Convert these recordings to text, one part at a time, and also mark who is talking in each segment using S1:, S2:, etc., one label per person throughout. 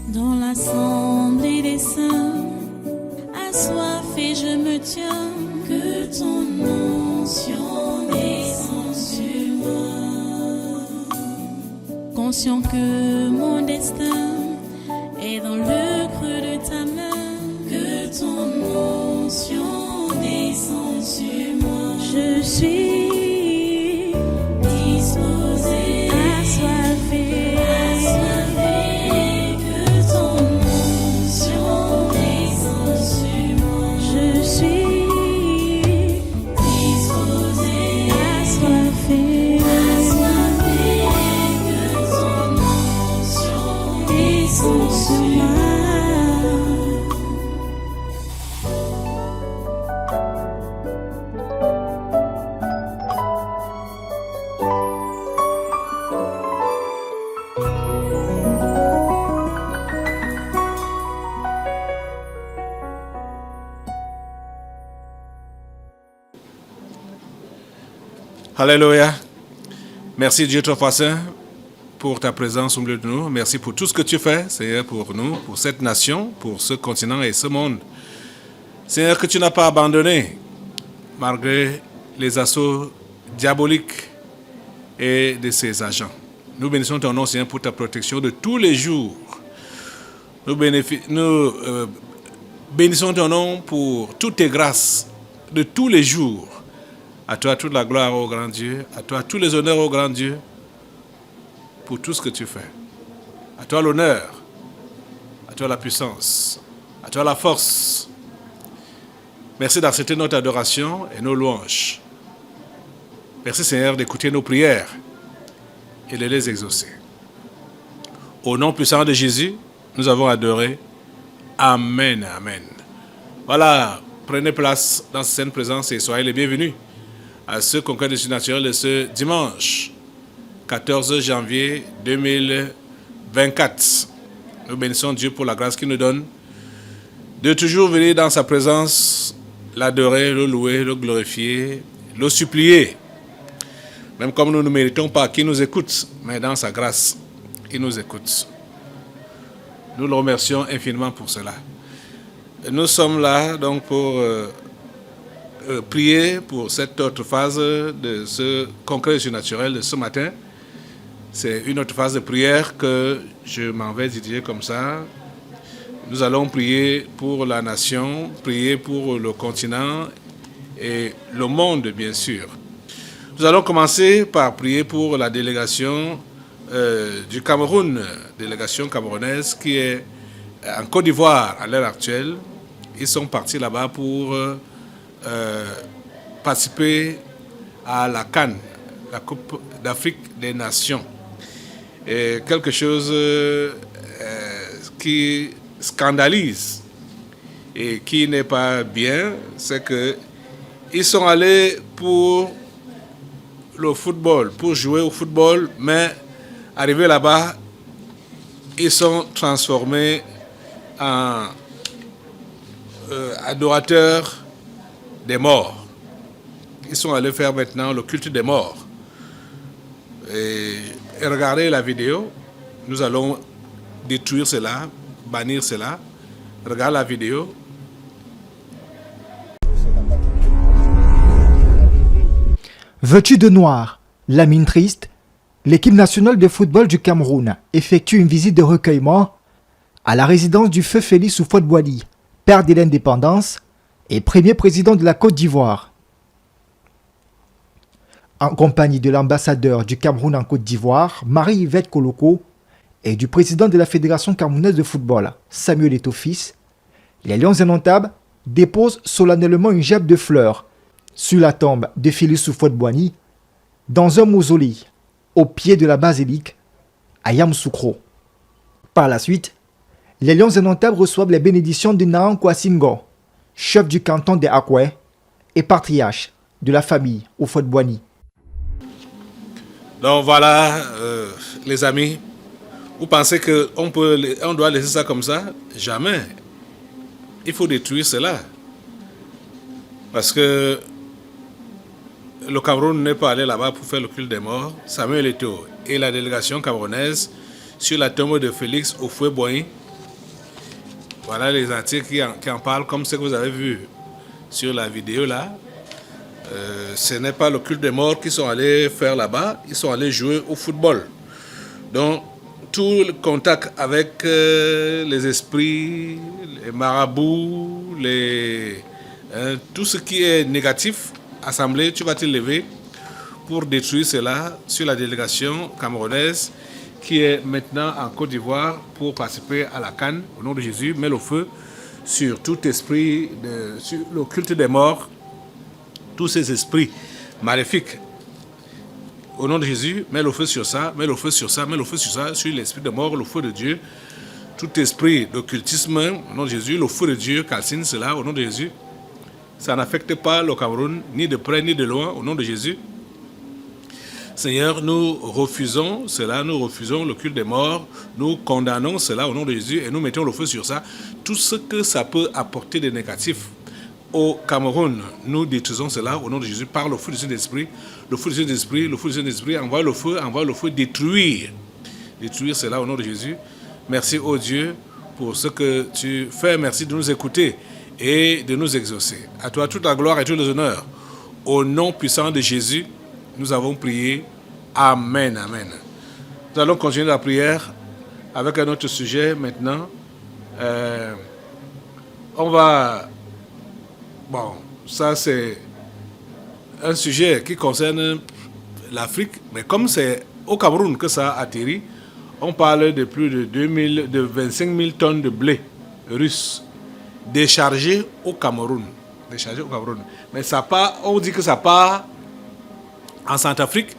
S1: Dans l'assemblée des saints, assoiffé je me tiens, que ton onction descende sur moi. Conscient que mon destin est dans le creux de ta main, que ton onction descende sur moi. Je suis disposé, assoiffé, que ton onction descende sur moi. Je suis disposé, assoiffé, que ton onction descende sur moi.
S2: Alléluia. Merci Dieu trop saint pour ta présence au milieu de nous. Merci pour tout ce que tu fais, Seigneur, pour nous, pour cette nation, pour ce continent et ce monde. Seigneur, que tu n'as pas abandonné malgré les assauts diaboliques et de ses agents. Nous bénissons ton nom, Seigneur, pour ta protection de tous les jours. Nous bénissons ton nom pour toutes tes grâces de tous les jours. À toi toute la gloire, ô grand Dieu. À toi tous les honneurs, ô grand Dieu, pour tout ce que tu fais. À toi l'honneur. À toi la puissance. À toi la force. Merci d'accepter notre adoration et nos louanges. Merci, Seigneur, d'écouter nos prières et de les exaucer. Au nom puissant de Jésus, nous avons adoré. Amen, amen. Voilà, prenez place dans cette sainte présence et soyez les bienvenus à ce concours de surnaturel de ce dimanche 14 janvier 2024. Nous bénissons Dieu pour la grâce qu'il nous donne de toujours venir dans sa présence, l'adorer, le louer, le glorifier, le supplier. Même comme nous ne méritons pas qu'il nous écoute, mais dans sa grâce, il nous écoute. Nous le remercions infiniment pour cela. Nous sommes là donc pour prier pour cette autre phase de ce congrès surnaturel de ce matin. C'est une autre phase de prière que je m'en vais diriger comme ça. Nous allons prier pour la nation, prier pour le continent et le monde, bien sûr. Nous allons commencer par prier pour la délégation du Cameroun, délégation camerounaise qui est en Côte d'Ivoire à l'heure actuelle. Ils sont partis là-bas pour participer à la CAN, la Coupe d'Afrique des Nations. Et quelque chose qui scandalise et qui n'est pas bien, c'est que ils sont allés pour le football, pour jouer au football, mais arrivés là-bas, ils sont transformés en adorateurs des morts. Ils sont allés faire maintenant le culte des morts. Et regardez la vidéo. Nous allons détruire cela, bannir cela. Regardez la vidéo.
S3: Vêtu de noir, la mine triste, l'équipe nationale de football du Cameroun effectue une visite de recueillement à la résidence du feu Félix Houphouët-Boigny, père de l'indépendance et premier président de la Côte d'Ivoire. En compagnie de l'ambassadeur du Cameroun en Côte d'Ivoire, Marie-Yvette Koloko, et du président de la Fédération camerounaise de football, Samuel Eto'o-Fils, les Lions indomptables déposent solennellement une gerbe de fleurs sur la tombe de Félix Houphouët-Boigny dans un mausolée au pied de la basilique à Yamoussoukro. Par la suite, les Lions indomptables reçoivent les bénédictions de Nahant Kouassingo, chef du canton des Akoué et patriarche de la famille Houphouët-Boigny.
S2: Donc voilà, les amis, vous pensez qu'on doit laisser ça comme ça? Jamais. Il faut détruire cela. Parce que le Cameroun n'est pas allé là-bas pour faire le culte des morts. Samuel Eto'o et la délégation camerounaise sur la tombe de Félix Houphouët-Boigny Voilà les articles qui en parlent, comme ce que vous avez vu sur la vidéo là. Ce n'est pas le culte des morts qu'ils sont allés faire là-bas, ils sont allés jouer au football. Donc, tout le contact avec les esprits, les marabouts, tout ce qui est négatif, assemblée, tu vas te lever pour détruire cela sur la délégation camerounaise qui est maintenant en Côte d'Ivoire pour participer à la CAN. Au nom de Jésus, mets le feu sur tout esprit, sur le culte des morts, tous ces esprits maléfiques. Au nom de Jésus, mets le feu sur ça, mets le feu sur ça, mets le feu sur ça, sur l'esprit de mort, le feu de Dieu. Tout esprit d'occultisme, au nom de Jésus, le feu de Dieu calcine cela, au nom de Jésus. Ça n'affecte pas le Cameroun, ni de près ni de loin, au nom de Jésus. Seigneur, nous refusons cela, nous refusons le culte des morts, nous condamnons cela au nom de Jésus et nous mettons le feu sur ça. Tout ce que ça peut apporter de négatif au Cameroun, nous détruisons cela au nom de Jésus par le feu du Saint-Esprit. Le feu du Saint-Esprit, le feu du Saint-Esprit, envoie le feu, détruire cela au nom de Jésus. Merci, ô Dieu, pour ce que tu fais. Merci de nous écouter et de nous exaucer. À toi toute la gloire et tout les honneurs. Au nom puissant de Jésus, nous avons prié. Amen, amen. Nous allons continuer la prière avec un autre sujet maintenant. On va... Bon, ça c'est un sujet qui concerne l'Afrique, mais comme c'est au Cameroun que ça a atterri, on parle de plus de 25 000 tonnes de blé russe déchargées au Cameroun. Mais ça part, on dit que ça part en Centrafrique.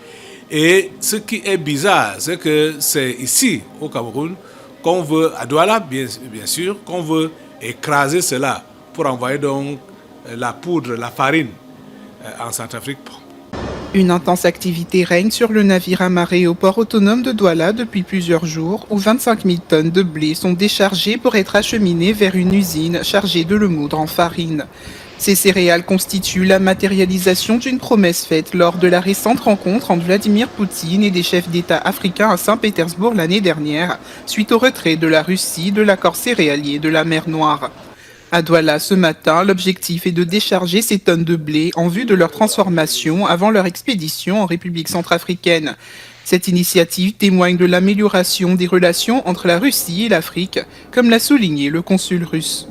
S2: Et ce qui est bizarre, c'est que c'est ici, au Cameroun, qu'on veut, à Douala, bien sûr, qu'on veut écraser cela pour envoyer donc la poudre, la farine en Centrafrique.
S4: Une intense activité règne sur le navire amarré au port autonome de Douala depuis plusieurs jours, où 25 000 tonnes de blé sont déchargées pour être acheminées vers une usine chargée de le moudre en farine. Ces céréales constituent la matérialisation d'une promesse faite lors de la récente rencontre entre Vladimir Poutine et des chefs d'État africains à Saint-Pétersbourg l'année dernière, suite au retrait de la Russie de l'accord céréalier de la mer Noire. À Douala, ce matin, l'objectif est de décharger ces tonnes de blé en vue de leur transformation avant leur expédition en République centrafricaine. Cette initiative témoigne de l'amélioration des relations entre la Russie et l'Afrique, comme l'a souligné le consul russe.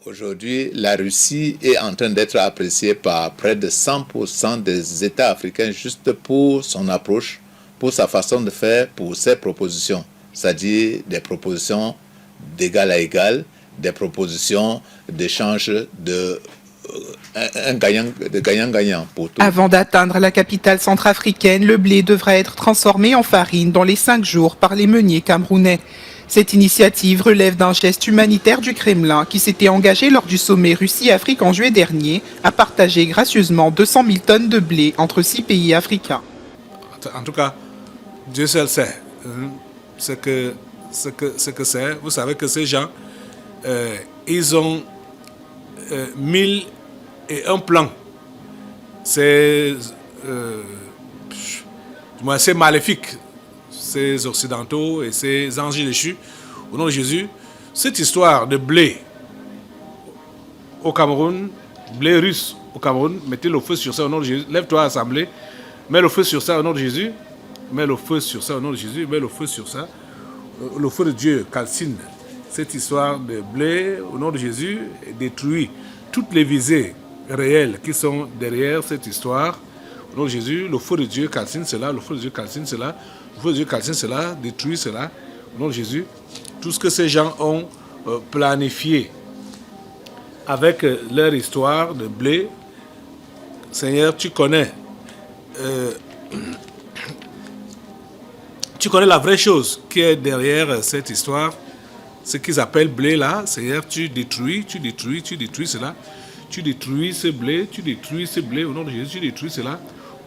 S5: Aujourd'hui, la Russie est en train d'être appréciée par près de 100% des États africains juste pour son approche, pour sa façon de faire, pour ses propositions. C'est-à-dire des propositions d'égal à égal, des propositions d'échange de gagnant-gagnant pour tout.
S4: Avant d'atteindre la capitale centrafricaine, le blé devra être transformé en farine dans les 5 jours par les meuniers camerounais. Cette initiative relève d'un geste humanitaire du Kremlin qui s'était engagé lors du sommet Russie-Afrique en juillet dernier à partager gracieusement 200 000 tonnes de blé entre 6 pays africains.
S2: En tout cas, Dieu seul sait ce que c'est. Vous savez que ces gens, ils ont 1001 plans. C'est maléfique. Ces occidentaux et ces anges déchus, au nom de Jésus, cette histoire de blé au Cameroun, blé russe au Cameroun, mettez le feu sur ça au nom de Jésus. Lève-toi, assemblée, mets le feu sur ça au nom de Jésus, mets le feu sur ça au nom de Jésus, mets le feu sur ça. Le feu de Dieu calcine cette histoire de blé au nom de Jésus et détruit toutes les visées réelles qui sont derrière cette histoire. Au nom de Jésus, le feu de Dieu calcine cela, le feu de Dieu calcine cela. Le feu de Dieu calcine cela, détruit cela, au nom de Jésus. Tout ce que ces gens ont planifié avec leur histoire de blé, Seigneur, tu connais la vraie chose qui est derrière cette histoire, ce qu'ils appellent blé là. Seigneur, tu détruis cela. Tu détruis ce blé au nom de Jésus, tu détruis cela.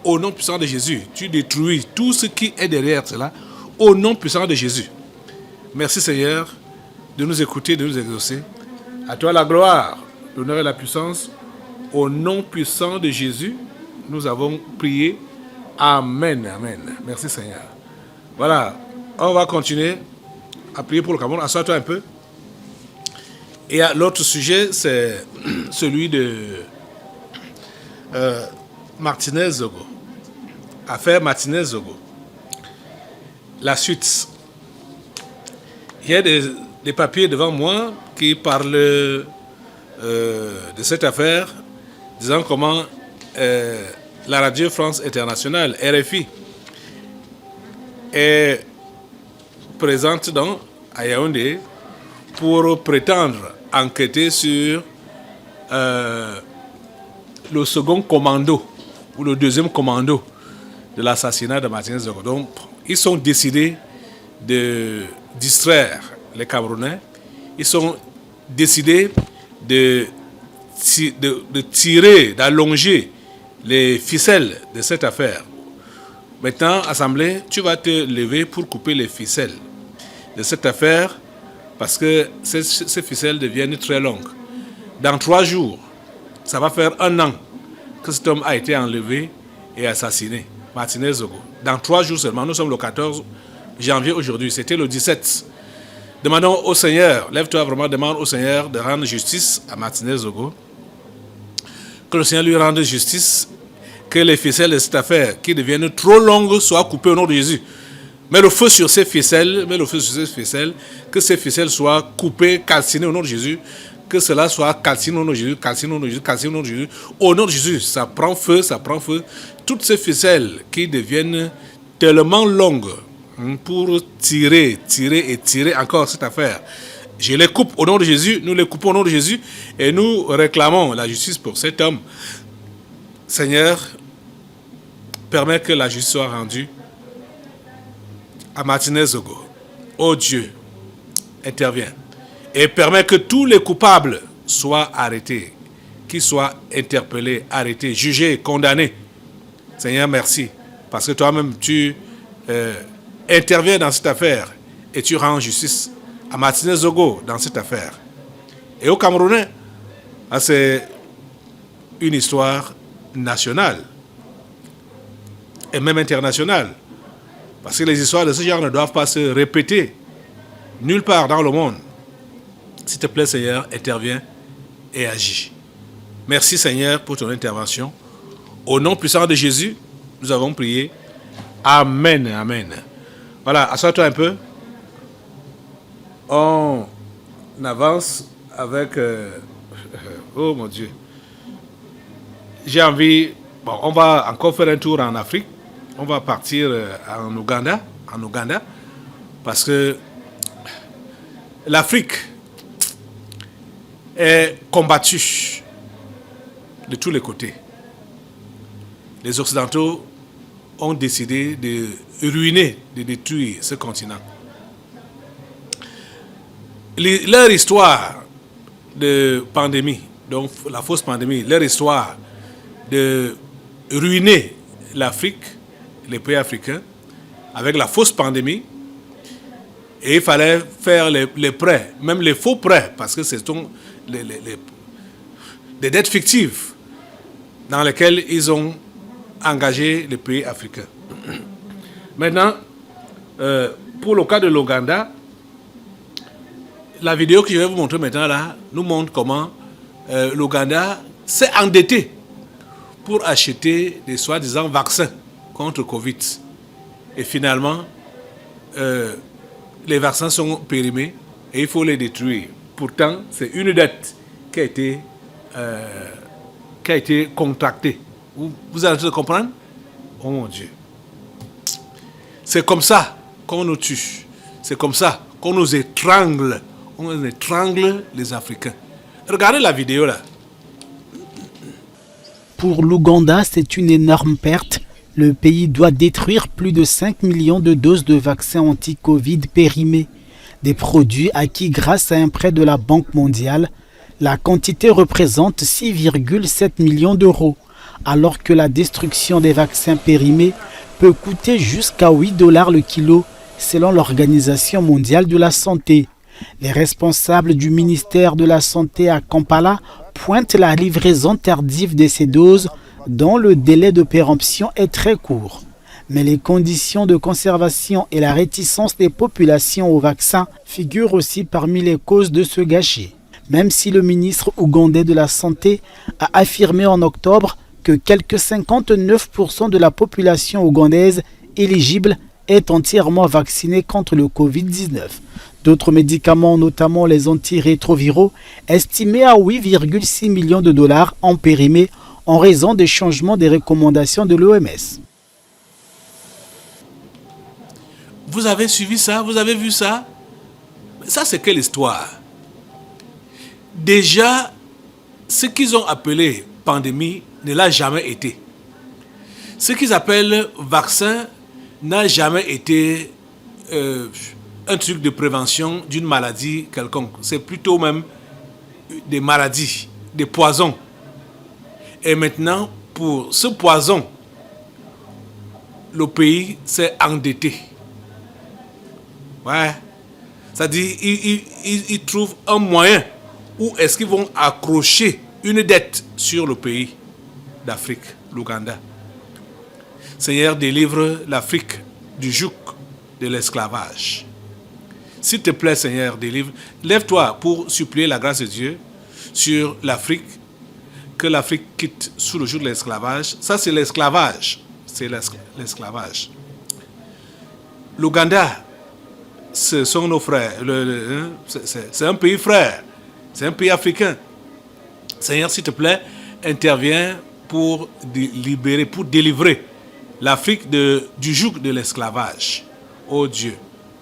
S2: Au nom puissant de Jésus, tu détruis tout ce qui est derrière cela, au nom puissant de Jésus. Merci Seigneur de nous écouter, de nous exaucer. À toi la gloire, l'honneur et la puissance. Au nom puissant de Jésus, nous avons prié. Amen, amen. Merci Seigneur. Voilà, on va continuer à prier pour le Cameroun. Assois-toi un peu. Et l'autre sujet, c'est celui de Martinez-Zogo. Affaire Martinez-Zogo. La suite. Il y a des papiers devant moi qui parlent de cette affaire, disant comment la Radio France Internationale, RFI, est présente à Yaoundé pour prétendre enquêter sur le second commando ou le deuxième commando de l'assassinat de Martinez-Zogo. Donc, ils sont décidés de distraire les Camerounais. Ils sont décidés de tirer, d'allonger les ficelles de cette affaire. Maintenant, Assemblée, tu vas te lever pour couper les ficelles de cette affaire parce que ces ficelles deviennent très longues. Dans 3 jours, ça va faire 1 an que cet homme a été enlevé et assassiné, Martinez-Zogo. Dans 3 jours seulement, nous sommes le 14 janvier aujourd'hui, c'était le 17. Demandons au Seigneur, lève-toi vraiment, demande au Seigneur de rendre justice à Martinez-Zogo. Que le Seigneur lui rende justice, que les ficelles de cette affaire qui deviennent trop longues soient coupées au nom de Jésus. Mets le feu sur ces ficelles, que ces ficelles soient coupées, calcinées au nom de Jésus, que cela soit calciné au nom de Jésus, calciné au nom de Jésus, calciné au nom de Jésus. Au nom de Jésus, ça prend feu. Toutes ces ficelles qui deviennent tellement longues pour tirer encore cette affaire. Je les coupe au nom de Jésus, nous les coupons au nom de Jésus et nous réclamons la justice pour cet homme. Seigneur, permets que la justice soit rendue à Martinez-Zogo. Oh Dieu, interviens et permets que tous les coupables soient arrêtés, qu'ils soient interpellés, arrêtés, jugés, condamnés. Seigneur, merci, parce que toi-même, tu interviens dans cette affaire et tu rends justice à Martinez-Zogo dans cette affaire. Et au Camerounais, c'est une histoire nationale et même internationale. Parce que les histoires de ce genre ne doivent pas se répéter nulle part dans le monde. S'il te plaît, Seigneur, interviens et agis. Merci, Seigneur, pour ton intervention. Au nom puissant de Jésus, nous avons prié. Amen, amen. Voilà, assois-toi un peu. On avance avec... oh mon Dieu. J'ai envie... Bon, on va encore faire un tour en Afrique. On va partir en Ouganda, parce que l'Afrique est combattue de tous les côtés. Les Occidentaux ont décidé de ruiner, de détruire ce continent. Leur histoire de pandémie, donc la fausse pandémie, leur histoire de ruiner l'Afrique, les pays africains, avec la fausse pandémie, et il fallait faire les prêts, même les faux prêts, parce que ce sont des dettes fictives dans lesquelles ils ont engagé les pays africains. Maintenant, pour le cas de l'Ouganda, la vidéo que je vais vous montrer maintenant là nous montre comment l'Ouganda s'est endetté pour acheter des soi-disant vaccins contre Covid. Et finalement, les vaccins sont périmés et il faut les détruire. Pourtant, c'est une dette qui a été contractée. Vous allez de comprendre? Oh mon Dieu. C'est comme ça qu'on nous tue. C'est comme ça qu'on nous étrangle. On étrangle les Africains. Regardez la vidéo là.
S6: Pour l'Ouganda, c'est une énorme perte. Le pays doit détruire plus de 5 millions de doses de vaccins anti-Covid périmés. Des produits acquis grâce à un prêt de la Banque mondiale. La quantité représente 6,7 millions d'euros, alors que la destruction des vaccins périmés peut coûter jusqu'à 8 $ le kilo, selon l'Organisation mondiale de la santé. Les responsables du ministère de la Santé à Kampala pointent la livraison tardive de ces doses dont le délai de péremption est très court. Mais les conditions de conservation et la réticence des populations au vaccin figurent aussi parmi les causes de ce gâchis. même si le ministre ougandais de la Santé a affirmé en octobre que quelques 59% de la population ougandaise éligible est entièrement vaccinée contre le Covid-19. D'autres médicaments, notamment les antirétroviraux, estimés à 8,6 millions de dollars, ont périmé en raison des changements des recommandations de l'OMS.
S2: Vous avez suivi ça? Vous avez vu ça? Ça, c'est quelle histoire? Déjà, ce qu'ils ont appelé pandémie ne l'a jamais été. Ce qu'ils appellent vaccin n'a jamais été un truc de prévention d'une maladie quelconque. C'est plutôt même des maladies, des poisons. Et maintenant, pour ce poison, le pays s'est endetté. Ouais. C'est-à-dire, ils trouvent un moyen où est-ce qu'ils vont accrocher une dette sur le pays d'Afrique, l'Ouganda. Seigneur, délivre l'Afrique du joug de l'esclavage. S'il te plaît, Seigneur, délivre. Lève-toi pour supplier la grâce de Dieu sur l'Afrique, que l'Afrique quitte sous le joug de l'esclavage. Ça, c'est l'esclavage. C'est l'esclavage. L'Ouganda, ce sont nos frères. C'est un pays frère. C'est un pays africain. Seigneur, s'il te plaît, interviens pour libérer, pour délivrer l'Afrique du joug de l'esclavage. Oh Dieu,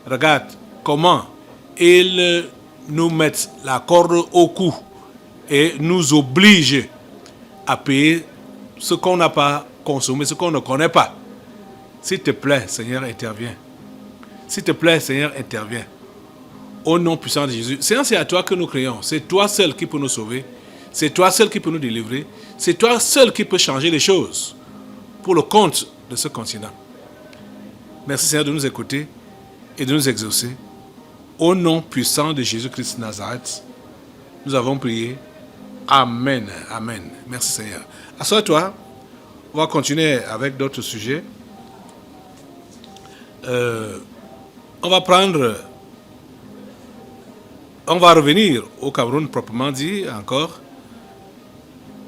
S2: regarde comment ils nous mettent la corde au cou et nous obligent à payer ce qu'on n'a pas consommé, ce qu'on ne connaît pas. S'il te plaît, Seigneur, interviens. S'il te plaît, Seigneur, interviens. Au nom puissant de Jésus. Seigneur, c'est à toi que nous crions. C'est toi seul qui peut nous sauver. C'est toi seul qui peut nous délivrer. C'est toi seul qui peut changer les choses pour le compte de ce continent. Merci, Seigneur, de nous écouter et de nous exaucer. Au nom puissant de Jésus-Christ de Nazareth, nous avons prié. Amen. Amen. Merci, Seigneur. Assois-toi. On va continuer avec d'autres sujets. On va revenir au Cameroun proprement dit encore.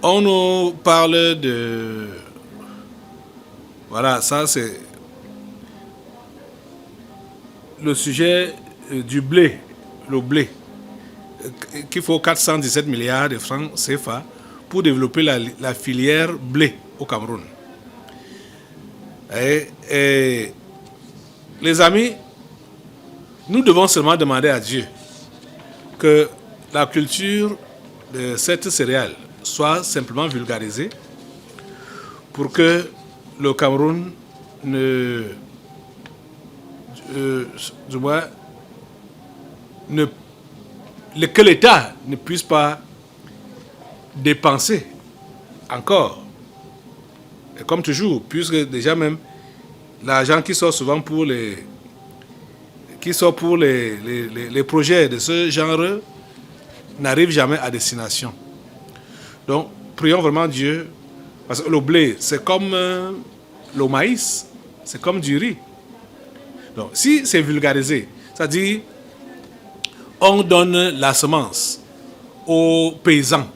S2: On nous parle de... Voilà, ça c'est le sujet du blé, le blé, qu'il faut 417 milliards de francs CFA pour développer la filière blé au Cameroun. Et les amis, nous devons seulement demander à Dieu que la culture de cette céréale soit simplement vulgarisée pour que le Cameroun que l'État ne puisse pas dépenser encore. Et comme toujours, puisque déjà même l'argent qui sort souvent pour les projets de ce genre n'arrive jamais à destination. Donc, prions vraiment Dieu, parce que le blé, c'est comme le maïs, c'est comme du riz. Donc, si c'est vulgarisé, c'est-à-dire, on donne la semence aux paysans.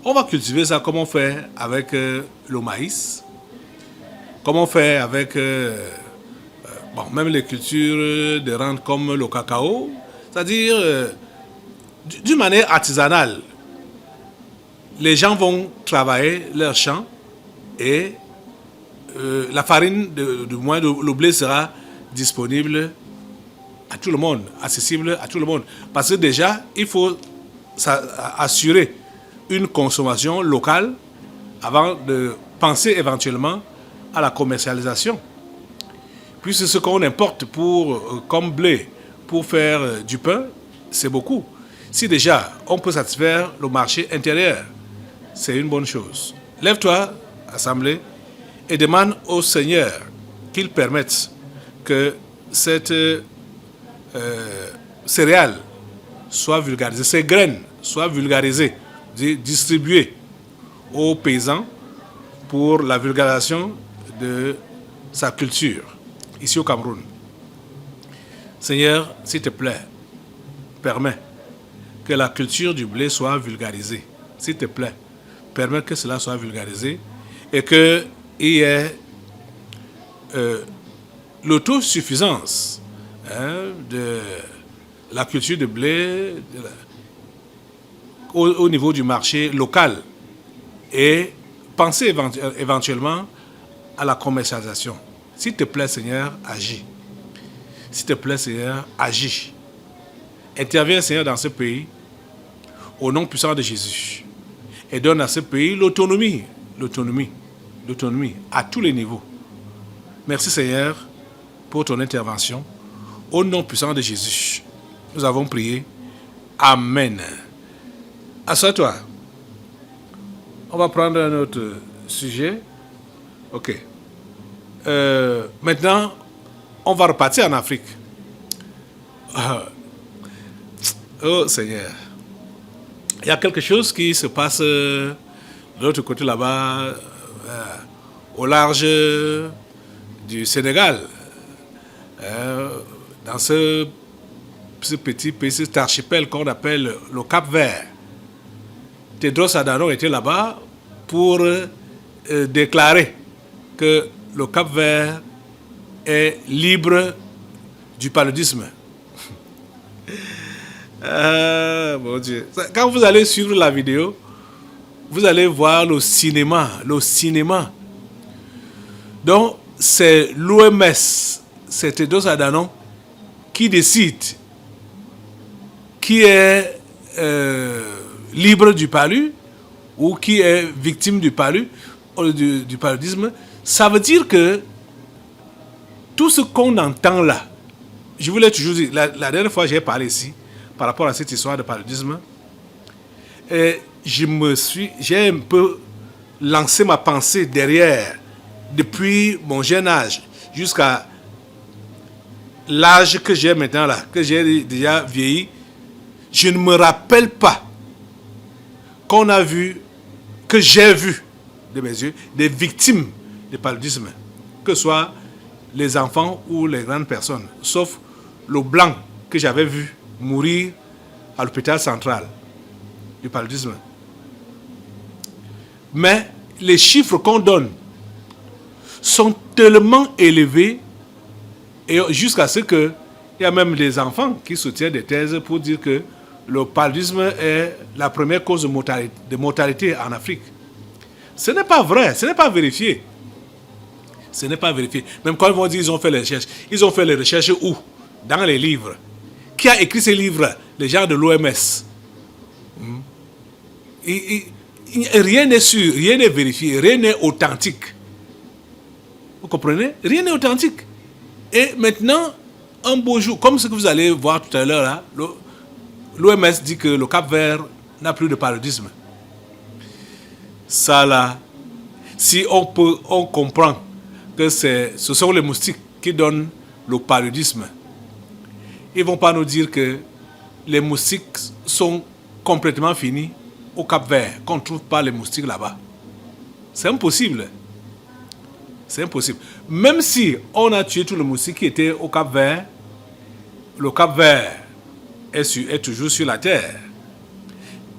S2: On va cultiver ça comme on fait avec le maïs, comme on fait avec même les cultures de rente comme le cacao, c'est-à-dire d'une manière artisanale. Les gens vont travailler leurs champs et la farine, du moins le blé sera disponible à tout le monde, accessible à tout le monde. Parce que déjà, il faut assurer une consommation locale avant de penser éventuellement à la commercialisation. Puisque ce qu'on importe comme blé pour faire du pain, c'est beaucoup. Si déjà on peut satisfaire le marché intérieur, c'est une bonne chose. Lève-toi, assemblée, et demande au Seigneur qu'il permette que cette céréale soit vulgarisée, ces graines soient vulgarisées, distribuées aux paysans pour la vulgarisation de sa culture ici au Cameroun. Seigneur, s'il te plaît, permets que la culture du blé soit vulgarisée. S'il te plaît, permets que cela soit vulgarisé et qu'il y ait l'autosuffisance de la culture de blé au niveau du marché local et penser éventuellement à la commercialisation. S'il te plaît, Seigneur, agis. S'il te plaît, Seigneur, agis. Interviens, Seigneur, dans ce pays au nom puissant de Jésus et donne à ce pays l'autonomie à tous les niveaux. Merci, Seigneur, pour ton intervention. Au nom puissant de Jésus, nous avons prié. Amen. Assois-toi. On va prendre un autre sujet. Ok. Maintenant, on va repartir en Afrique. Oh Seigneur. Il y a quelque chose qui se passe de l'autre côté là-bas, au large du Sénégal. Dans ce petit pays, cet archipel qu'on appelle le Cap-Vert. Tedros Adhanom était là-bas pour déclarer que le Cap-Vert est libre du paludisme. Mon Dieu. Quand vous allez suivre la vidéo, vous allez voir le cinéma. Donc, c'est l'OMS, c'est Tedros Adhanom qui décide qui est libre du palu ou qui est victime du du paludisme. Ça veut dire que tout ce qu'on entend là, je vous l'ai toujours dit, la dernière fois j'ai parlé ici par rapport à cette histoire de paludisme, et j'ai un peu lancé ma pensée derrière depuis mon jeune âge jusqu'à l'âge que j'ai maintenant là, que j'ai déjà vieilli. Je ne me rappelle pas qu'on a vu, que j'ai vu de mes yeux, des victimes de paludisme, que ce soit les enfants ou les grandes personnes, sauf le blanc que j'avais vu mourir à l'hôpital central du paludisme. Mais les chiffres qu'on donne sont tellement élevés et jusqu'à ce que il y a même des enfants qui soutiennent des thèses pour dire que le paludisme est la première cause de mortalité en Afrique. Ce n'est pas vrai, ce n'est pas vérifié. Ce n'est pas vérifié. Même quand ils vont dire qu'ils ont fait les recherches, ils ont fait les recherches où? Dans les livres. Qui a écrit ces livres? Les gens de l'OMS. Rien n'est sûr, rien n'est vérifié, rien n'est authentique. Vous comprenez? Rien n'est authentique. Et maintenant, un beau jour, comme ce que vous allez voir tout à l'heure, là, l'OMS dit que le Cap-Vert n'a plus de paludisme. Ça là, si on comprend que ce sont les moustiques qui donnent le paludisme, ils ne vont pas nous dire que les moustiques sont complètement finis au Cap-Vert, qu'on ne trouve pas les moustiques là-bas. C'est impossible. C'est impossible. Même si on a tué tous les moustiques qui étaient au Cap-Vert, le Cap-Vert est toujours sur la terre.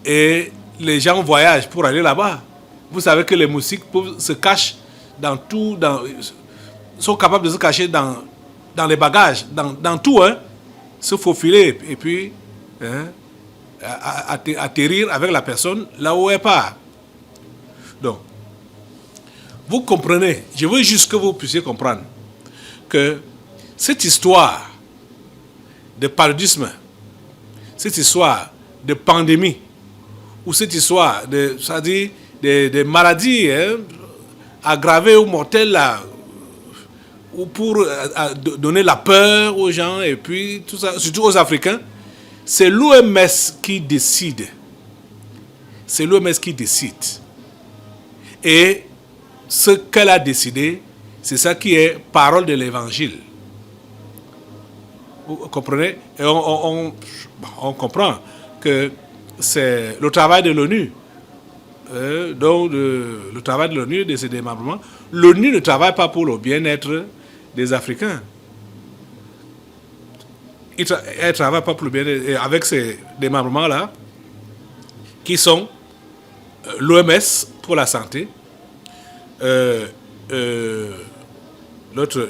S2: Et les gens voyagent pour aller là-bas. Vous savez que les moustiques se cachent dans tout, sont capables de se cacher dans les bagages, dans tout, se faufiler et puis atterrir avec la personne là où elle part. Donc, vous comprenez, je veux juste que vous puissiez comprendre que cette histoire de paludisme, cette histoire de pandémie, ou cette histoire c'est-à-dire des maladies aggravées ou mortelles là, ou pour donner la peur aux gens et puis tout ça, surtout aux Africains, c'est l'OMS qui décide. C'est l'OMS qui décide. Et ce qu'elle a décidé, c'est ça qui est parole de l'évangile. Vous comprenez? Et on comprend que c'est le travail de l'ONU. Donc le travail de l'ONU, de ses démembrements. L'ONU ne travaille pas pour le bien-être des Africains. elle ne travaille pas pour le bien avec ces démembrements-là, qui sont l'OMS pour la santé, l'autre,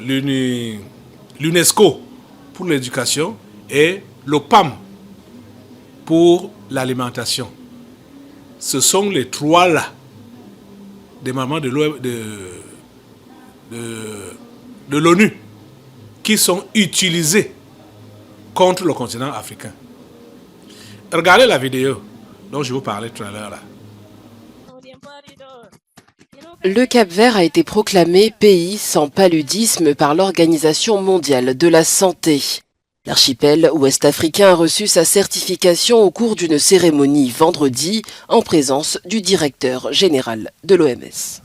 S2: l'UNESCO pour l'éducation et l'OPAM pour l'alimentation. Ce sont les trois-là, des membres de l'ONU, qui sont utilisés contre le continent africain. Regardez la vidéo dont je vous parlais tout à l'heure là.
S7: Le Cap-Vert a été proclamé pays sans paludisme par l'Organisation mondiale de la santé. L'archipel ouest-africain a reçu sa certification au cours d'une cérémonie vendredi en présence du directeur général de l'OMS.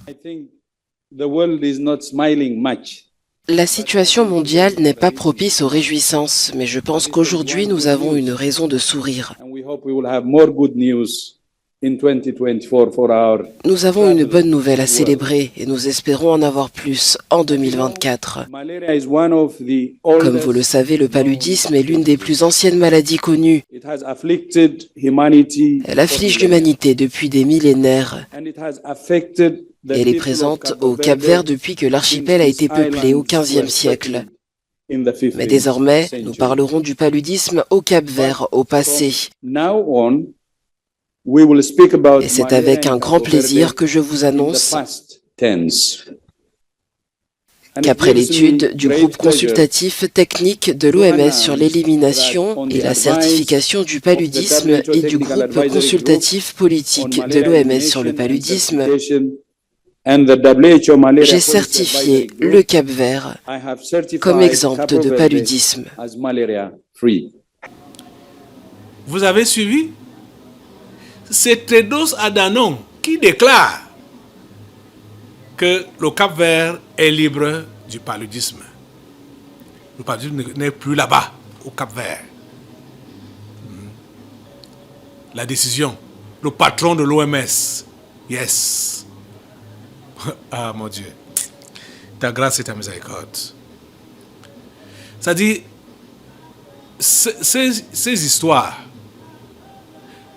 S7: La situation mondiale n'est pas propice aux réjouissances, mais je pense qu'aujourd'hui nous avons une raison de sourire. Nous avons une bonne nouvelle à célébrer et nous espérons en avoir plus en 2024. Comme vous le savez, le paludisme est l'une des plus anciennes maladies connues. Elle afflige l'humanité depuis des millénaires. Elle est présente au Cap-Vert depuis que l'archipel a été peuplé au XVe siècle. Mais désormais, nous parlerons du paludisme au Cap-Vert au passé. Et c'est avec un grand plaisir que je vous annonce qu'après l'étude du groupe consultatif technique de l'OMS sur l'élimination et la certification du paludisme et du groupe consultatif politique de l'OMS sur le paludisme, j'ai certifié le Cap-Vert comme exempt de paludisme.
S2: Vous avez suivi? C'est Tedros Adhanom qui déclare que le Cap-Vert est libre du paludisme. Le paludisme n'est plus là-bas, au Cap-Vert. La décision, le patron de l'OMS, yes. Ah mon Dieu, ta grâce et ta miséricorde. C'est-à-dire, ces histoires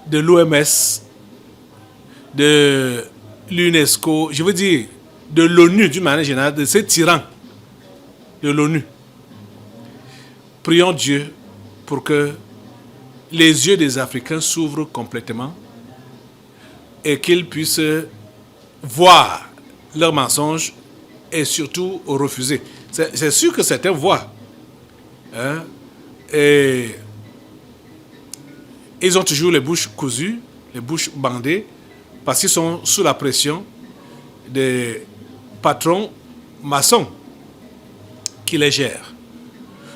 S2: de l'OMS, de l'UNESCO, je veux dire de l'ONU d'une manière générale, de ces tyrans de l'ONU. Prions Dieu pour que les yeux des Africains s'ouvrent complètement et qu'ils puissent voir leurs mensonges et surtout refuser. C'est sûr que certains voient. Hein, et ils ont toujours les bouches cousues, les bouches bandées, parce qu'ils sont sous la pression des patrons maçons qui les gèrent.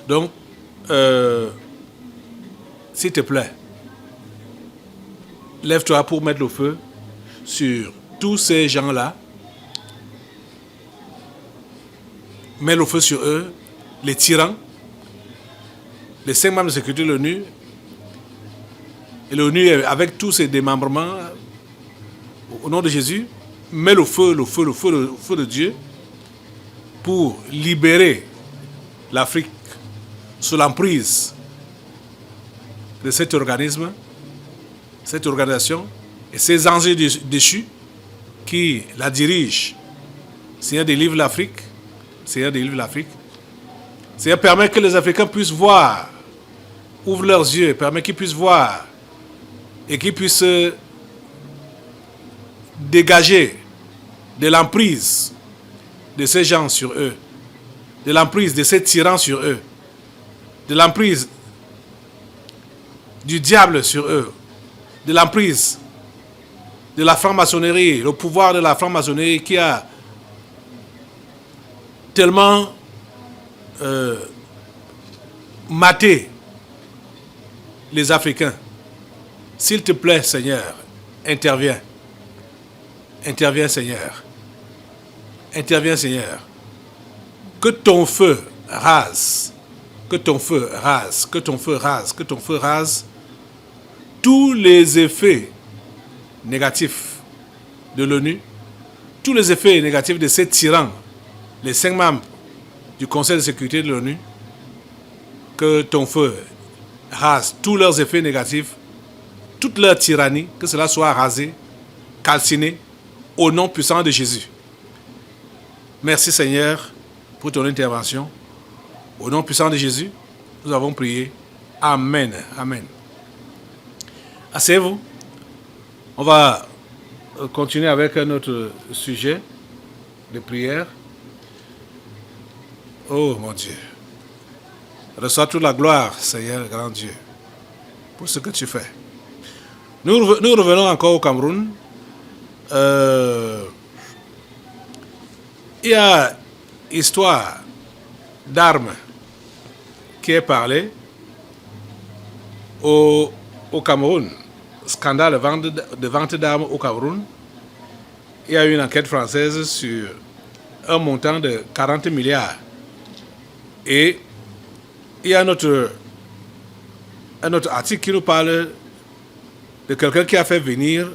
S2: Donc, s'il te plaît, lève-toi pour mettre le feu sur tous ces gens-là. Mets le feu sur eux, les tyrans, les 5 membres de sécurité de l'ONU, et l'ONU avec tous ses démembrements, au nom de Jésus, mets le feu de Dieu pour libérer l'Afrique sous l'emprise de cet organisme, cette organisation et ces anges déchus qui la dirigent. Seigneur, délivre l'Afrique. Seigneur, délivre l'Afrique. Seigneur, permet que les Africains puissent voir. Ouvre leurs yeux, permet qu'ils puissent voir et qu'ils puissent dégager de l'emprise de ces gens sur eux, de l'emprise de ces tyrans sur eux, de l'emprise du diable sur eux, de l'emprise de la franc-maçonnerie, le pouvoir de la franc-maçonnerie qui a tellement maté les Africains. S'il te plaît, Seigneur, interviens. Interviens, Seigneur. Interviens, Seigneur. Que ton feu rase. Que ton feu rase. Que ton feu rase. Que ton feu rase tous les effets négatifs de l'ONU, tous les effets négatifs de ces tyrans, les 5 membres du Conseil de sécurité de l'ONU. Que ton feu rase tous leurs effets négatifs, toute leur tyrannie, que cela soit rasé, calciné, au nom puissant de Jésus. Merci Seigneur pour ton intervention. Au nom puissant de Jésus, nous avons prié. Amen. Amen. Asseyez-vous. On va continuer avec un autre sujet de prière. Oh mon Dieu. Reçois toute la gloire, Seigneur, grand Dieu, pour ce que tu fais. Nous revenons encore au Cameroun. Il y a histoire d'armes qui est parlée au Cameroun. Scandale de vente d'armes au Cameroun. Il y a eu une enquête française sur un montant de 40 milliards. Et il y a un autre article qui nous parle de quelqu'un qui a fait venir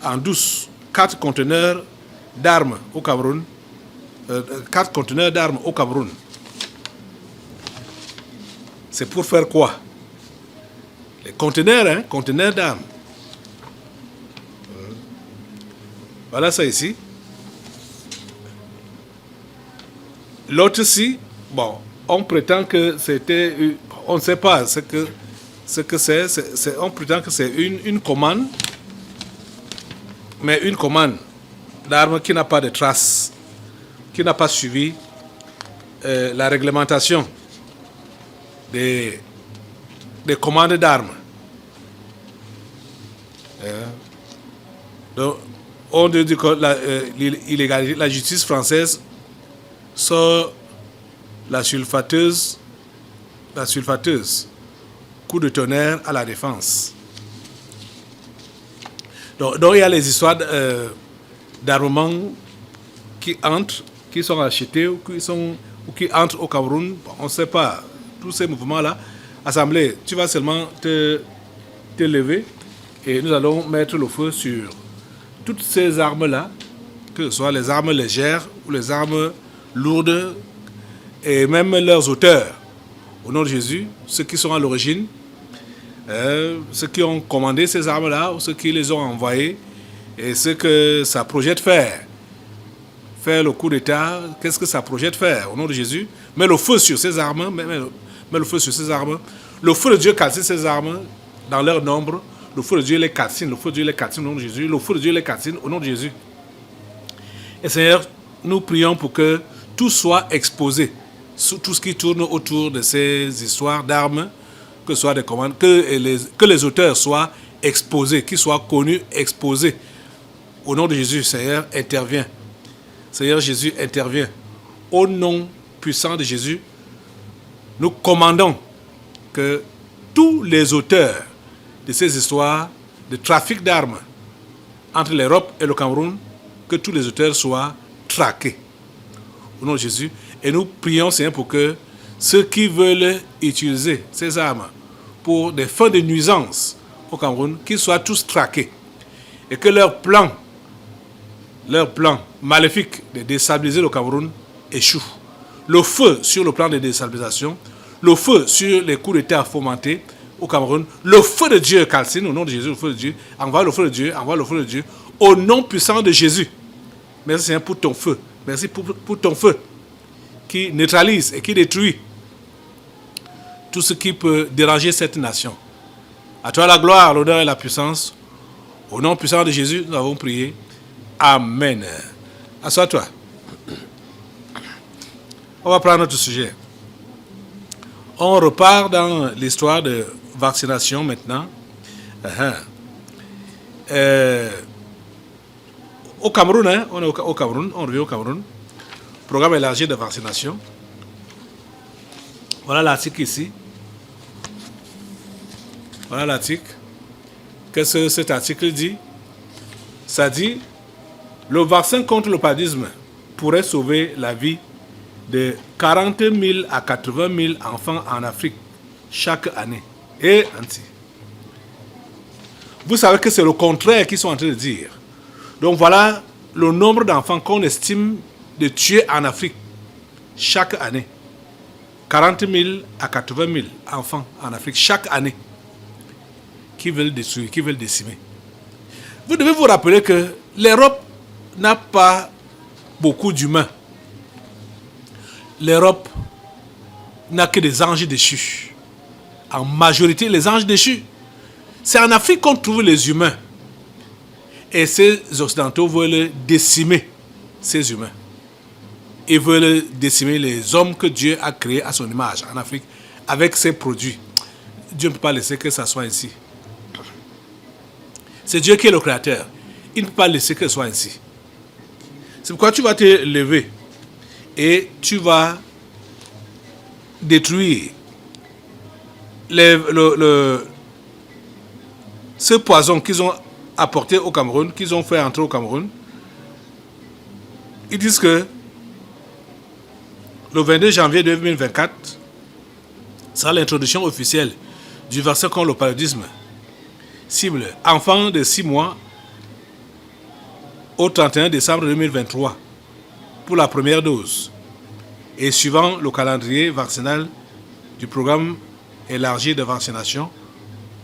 S2: en douce 4 conteneurs d'armes au Cameroun. 4 conteneurs d'armes au Cameroun. C'est pour faire quoi? Les conteneurs, conteneurs d'armes. Voilà ça ici. L'autre ci, bon, on prétend que c'était, on ne sait pas ce que c'est, on prétend que c'est une commande, mais une commande d'armes qui n'a pas de traces, qui n'a pas suivi la réglementation des commandes d'armes. Donc, on dit que la justice française sort la sulfateuse, coup de tonnerre à la défense. Donc il y a les histoires d'armements qui entrent, qui sont achetés ou qui entrent au Cameroun. Bon, on ne sait pas. Tous ces mouvements-là. Assemblée, tu vas seulement te lever et nous allons mettre le feu sur toutes ces armes-là, que ce soit les armes légères ou les armes lourdes, et même leurs auteurs. Au nom de Jésus, ceux qui sont à l'origine, ceux qui ont commandé ces armes-là, ou ceux qui les ont envoyées, et ce que ça projette faire. Faire le coup d'État, qu'est-ce que ça projette faire? Au nom de Jésus, mets le feu sur ces armes, mets le feu sur ces armes. Le feu de Dieu calcine ces armes dans leur nombre. Le feu de Dieu les calcine, le feu de Dieu les calcine au nom de Jésus. Le feu de Dieu les calcine au nom de Jésus. Et Seigneur, nous prions pour que tout soit exposé. Tout ce qui tourne autour de ces histoires d'armes, que ce soit des commandes, que les auteurs soient exposés, qu'ils soient connus, exposés. Au nom de Jésus, Seigneur, interviens. Seigneur Jésus, interviens. Au nom puissant de Jésus, nous commandons que tous les auteurs de ces histoires de trafic d'armes entre l'Europe et le Cameroun, que tous les auteurs soient traqués. Au nom de Jésus. Et nous prions, Seigneur, pour que ceux qui veulent utiliser ces armes pour des fins de nuisance au Cameroun, qu'ils soient tous traqués. Et que leur plan maléfique de déstabiliser le Cameroun échoue. Le feu sur le plan de déstabilisation, le feu sur les coups d'État fomentés au Cameroun, le feu de Dieu calcine, au nom de Jésus, le feu de Dieu, envoie le feu de Dieu, envoie le feu de Dieu, au nom puissant de Jésus. Merci Seigneur pour ton feu. Merci pour ton feu qui neutralise et qui détruit tout ce qui peut déranger cette nation. À toi la gloire, l'honneur et la puissance. Au nom puissant de Jésus, nous avons prié. Amen. Assois-toi. On va prendre notre sujet. On repart dans l'histoire de vaccination maintenant. Au Cameroun, on est au Cameroun, on revient au Cameroun. Programme élargi de vaccination. Voilà l'article ici. Voilà l'article. Qu'est-ce que cet article dit? Ça dit, le vaccin contre le paludisme pourrait sauver la vie de 40 000 à 80 000 enfants en Afrique chaque année. Et anti. Vous savez que c'est le contraire qu'ils sont en train de dire. Donc voilà le nombre d'enfants qu'on estime de tuer en Afrique chaque année. 40 000 à 80 000 enfants en Afrique chaque année qui veulent détruire, qui veulent décimer. Vous devez vous rappeler que l'Europe n'a pas beaucoup d'humains. L'Europe n'a que des anges déchus. En majorité, les anges déchus. C'est en Afrique qu'on trouve les humains. Et ces Occidentaux veulent décimer ces humains. Ils veulent décimer les hommes que Dieu a créés à son image en Afrique avec ses produits. Dieu ne peut pas laisser que ça soit ainsi. C'est Dieu qui est le créateur. Il ne peut pas laisser que ce soit ainsi. C'est pourquoi tu vas te lever et tu vas détruire ce poison qu'ils ont apporté au Cameroun, qu'ils ont fait entrer au Cameroun. Ils disent que le 22 janvier 2024 sera l'introduction officielle du vaccin contre le paludisme. Cible enfants de 6 mois au 31 décembre 2023 pour la première dose et suivant le calendrier vaccinal du programme élargi de vaccination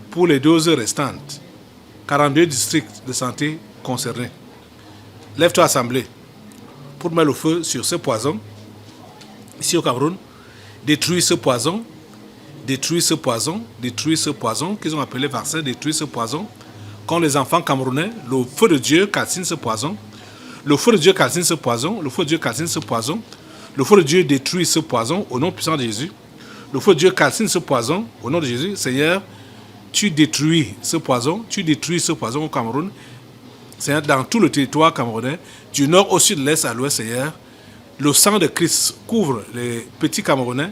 S2: pour les doses restantes. 42 districts de santé concernés. Lève-toi assemblée pour mettre le feu sur ce poison ici au Cameroun. Détruire ce poison. Détruire ce poison. Détruire ce poison qu'ils ont appelé vaccin. Détruire ce poison. Quand les enfants camerounais, le feu de Dieu calcine ce poison. Le feu de Dieu calcine ce poison. Le feu de Dieu calcine ce poison. Le feu de Dieu détruit ce poison au nom puissant de Jésus. Le feu de Dieu calcine ce poison au nom de Jésus. Seigneur, tu détruis ce poison. Tu détruis ce poison au Cameroun. Seigneur, dans tout le territoire camerounais, du nord au sud, de l'est à l'ouest, Seigneur, le sang de Christ couvre les petits Camerounais.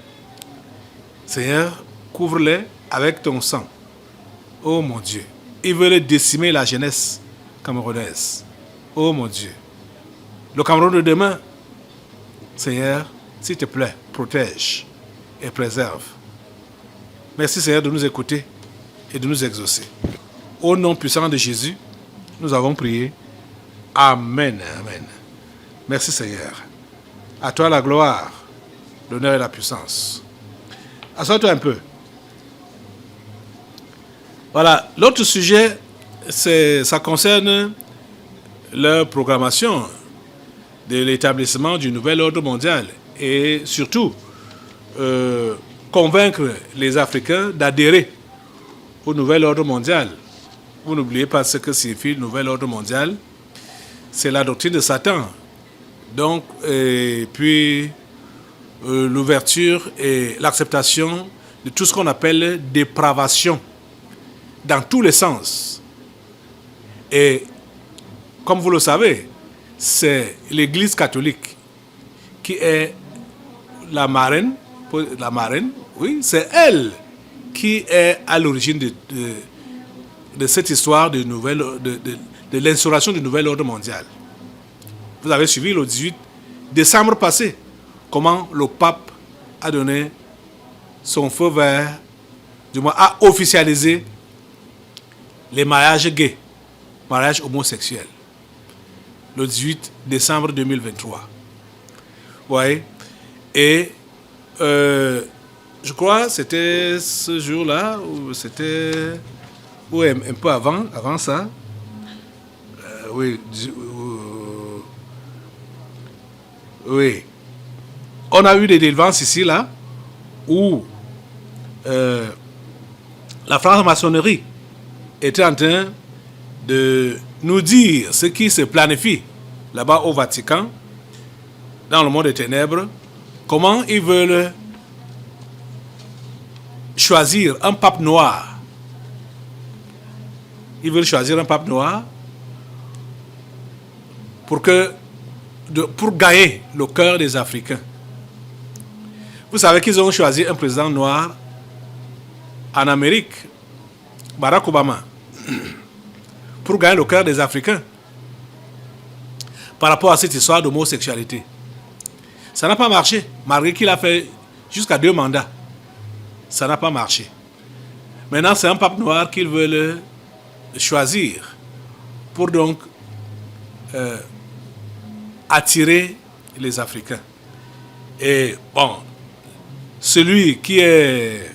S2: Seigneur, couvre-les avec ton sang. Oh mon Dieu. Ils veulent décimer la jeunesse camerounaise. Oh mon Dieu. Le Cameroun de demain, Seigneur, s'il te plaît, protège et préserve. Merci Seigneur de nous écouter et de nous exaucer. Au nom puissant de Jésus, nous avons prié. Amen. Amen. Merci Seigneur. À toi la gloire, l'honneur et la puissance. Assois-toi un peu. Voilà, l'autre sujet, ça concerne la programmation de l'établissement du nouvel ordre mondial et surtout convaincre les Africains d'adhérer au nouvel ordre mondial. Vous n'oubliez pas ce que signifie le nouvel ordre mondial. C'est la doctrine de Satan. Donc, et puis l'ouverture et l'acceptation de tout ce qu'on appelle dépravation dans tous les sens. Et comme vous le savez, c'est l'Église catholique qui est la marraine, oui, c'est elle qui est à l'origine de cette histoire de l'instauration du nouvel ordre mondial. Vous avez suivi le 18 décembre passé, comment le pape a donné son feu vert, du moins a officialisé les mariages gays, mariages homosexuels, le 18 décembre 2023. Ouais. Et je crois que c'était ce jour-là, ou c'était un peu avant ça. Oui. Oui. On a eu des délivrances ici, là, où la franc-maçonnerie était en train de nous dire ce qui se planifie là-bas au Vatican, dans le monde des ténèbres, comment ils veulent choisir un pape noir. Ils veulent choisir un pape noir pour gagner le cœur des Africains. Vous savez qu'ils ont choisi un président noir en Amérique, Barack Obama, pour gagner le cœur des Africains par rapport à cette histoire d'homosexualité. Ça n'a pas marché, malgré qu'il a fait jusqu'à 2 mandats. Ça n'a pas marché. Maintenant, c'est un pape noir qu'ils veulent choisir pour donc attirer les Africains. Et bon, Celui qui est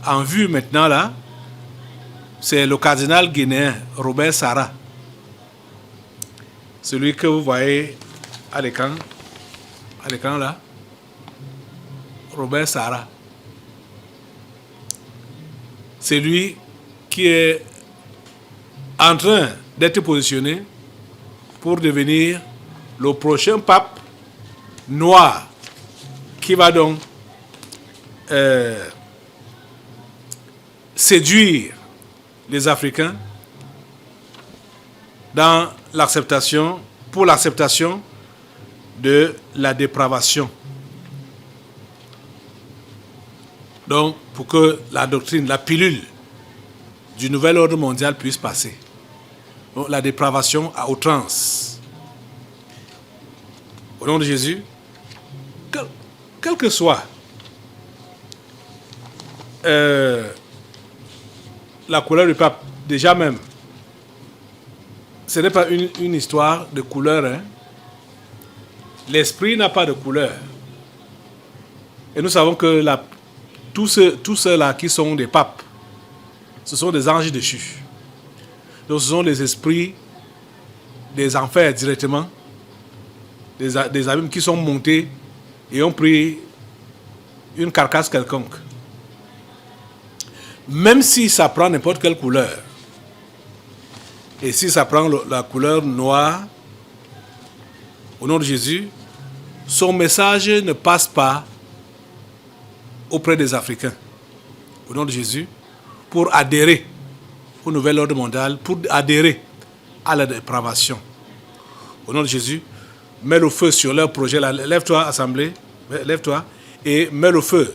S2: en vue maintenant là, c'est le cardinal guinéen Robert Sarah. Celui que vous voyez à l'écran là, Robert Sarah. C'est lui qui est en train d'être positionné pour devenir le prochain pape noir qui va donc séduire les Africains dans l'acceptation, pour l'acceptation de la dépravation. Donc, pour que la doctrine, la pilule du nouvel ordre mondial puisse passer. Donc, la dépravation à outrance. Au nom de Jésus, quel que soit la couleur du pape, déjà même, ce n'est pas une histoire de couleur. Hein. L'esprit n'a pas de couleur. Et nous savons que tous ceux-là qui sont des papes, ce sont des anges déchus. Donc ce sont des esprits des enfers directement, des abîmes qui sont montés et ont pris une carcasse quelconque. Même si ça prend n'importe quelle couleur, et si ça prend la couleur noire, au nom de Jésus, son message ne passe pas auprès des Africains, au nom de Jésus, pour adhérer au nouvel ordre mondial, pour adhérer à la dépravation. Au nom de Jésus, mets le feu sur leur projet. Lève-toi, Assemblée, lève-toi et mets le feu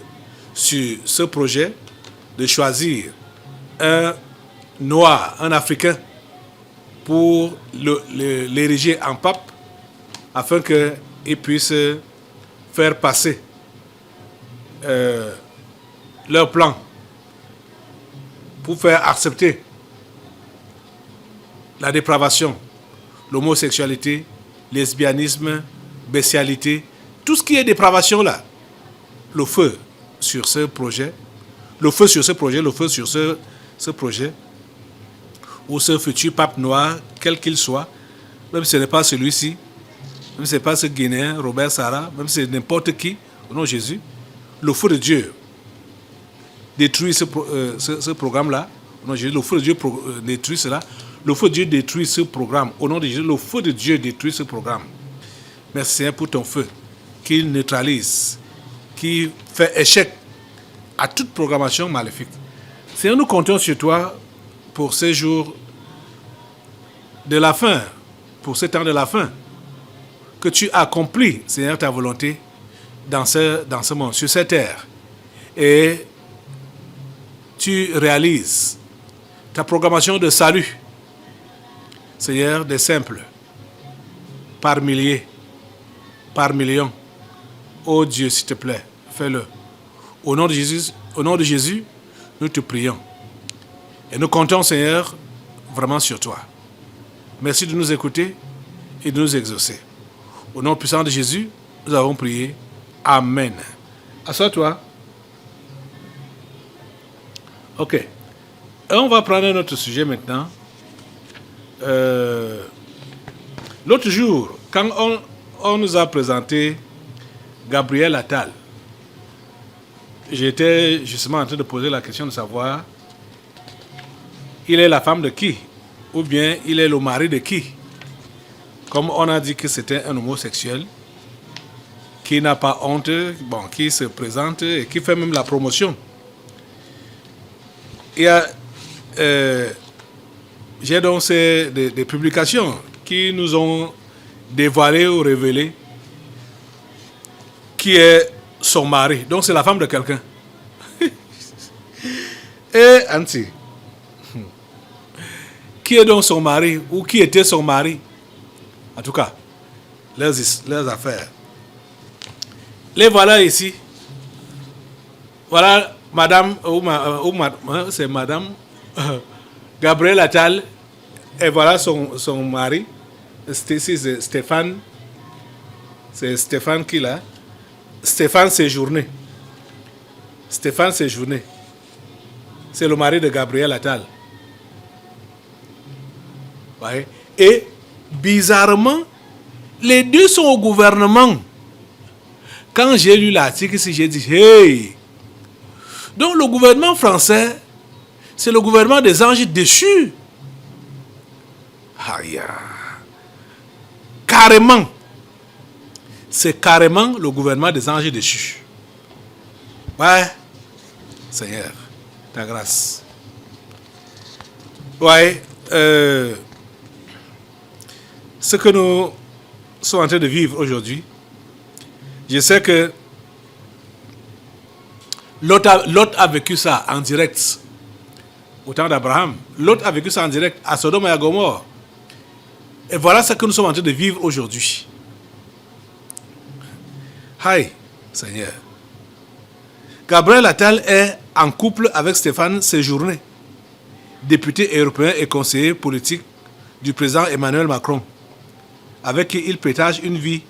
S2: sur ce projet de choisir un noir, un Africain, pour l'ériger en pape, afin qu'il puisse faire passer leur plan, pour faire accepter la dépravation, l'homosexualité, lesbianisme, bestialité, tout ce qui est dépravation là. Le feu sur ce projet, le feu sur ce projet, le feu sur ce projet, ou ce futur pape noir, quel qu'il soit, même si ce n'est pas celui-ci, même si ce n'est pas ce Guinéen, Robert Sarah, même si c'est n'importe qui, au nom de Jésus, le feu de Dieu détruit ce programme-là, au nom de Jésus, le feu de Dieu détruit cela, le feu de Dieu détruit ce programme, au nom de Jésus, le feu de Dieu détruit ce programme. Merci Seigneur pour ton feu, qui neutralise, qui fait échec à toute programmation maléfique. Seigneur, nous comptons sur toi pour ces jours de la fin, pour ce temps de la fin, que tu accomplis, Seigneur, ta volonté dans ce monde, sur cette terre. Et tu réalises ta programmation de salut, Seigneur, des simples, par milliers, par millions. Oh Dieu, s'il te plaît, fais-le. Au nom de Jésus, nous te prions. Et nous comptons, Seigneur, vraiment sur toi. Merci de nous écouter et de nous exaucer. Au nom puissant de Jésus, nous avons prié. Amen. Assois-toi. Ok. Et on va prendre un autre sujet maintenant. L'autre jour, quand on nous a présenté Gabriel Attal, j'étais justement en train de poser la question de savoir, il est la femme de qui? Ou bien il est le mari de qui? Comme on a dit que c'était un homosexuel, qui n'a pas honte, bon, qui se présente et qui fait même la promotion. Il y a, j'ai donc des publications qui nous ont dévoilé ou révélé qui est son mari. Donc c'est la femme de quelqu'un. Et Anti, qui est donc son mari ou qui était son mari? En tout cas, leurs affaires. Les voilà ici. Voilà madame, c'est madame Gabriel Attal. Et voilà son mari. C'est Stéphane. C'est Stéphane qui l'a. Stéphane Séjourné. Stéphane Séjourné. C'est le mari de Gabriel Attal. Ouais. Et bizarrement, les deux sont au gouvernement. Quand j'ai lu l'article ici, j'ai dit, hey! Donc le gouvernement français, c'est le gouvernement des anges déchus. Aïe. Carrément. C'est carrément le gouvernement des anges déchus. Ouais. Seigneur, ta grâce. Ouais. Ce que nous sommes en train de vivre aujourd'hui, je sais que Lot a vécu ça en direct au temps d'Abraham. Lot a vécu ça en direct à Sodome et à Gomorrhe. Et voilà ce que nous sommes en train de vivre aujourd'hui. Aïe, Seigneur. Gabriel Attal est en couple avec Stéphane Séjourné, député européen et conseiller politique du président Emmanuel Macron, avec qui il partage une vie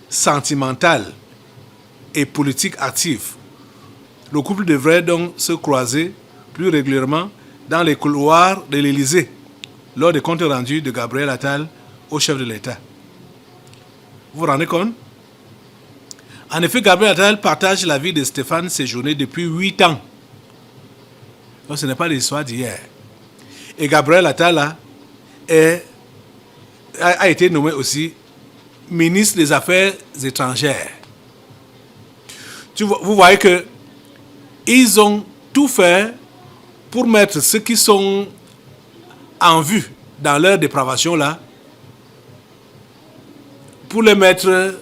S2: sentimentale et politique active. Le couple devrait donc se croiser plus régulièrement dans les couloirs de l'Élysée lors des comptes rendus de Gabriel Attal au chef de l'État. Vous vous rendez compte? En effet, Gabriel Attal partage la vie de Stéphane Séjourné depuis 8 ans. Donc ce n'est pas l'histoire d'hier. Et Gabriel Attal a été nommé aussi ministre des Affaires étrangères. Vous voyez que ils ont tout fait pour mettre ceux qui sont en vue dans leur dépravation là, pour les mettre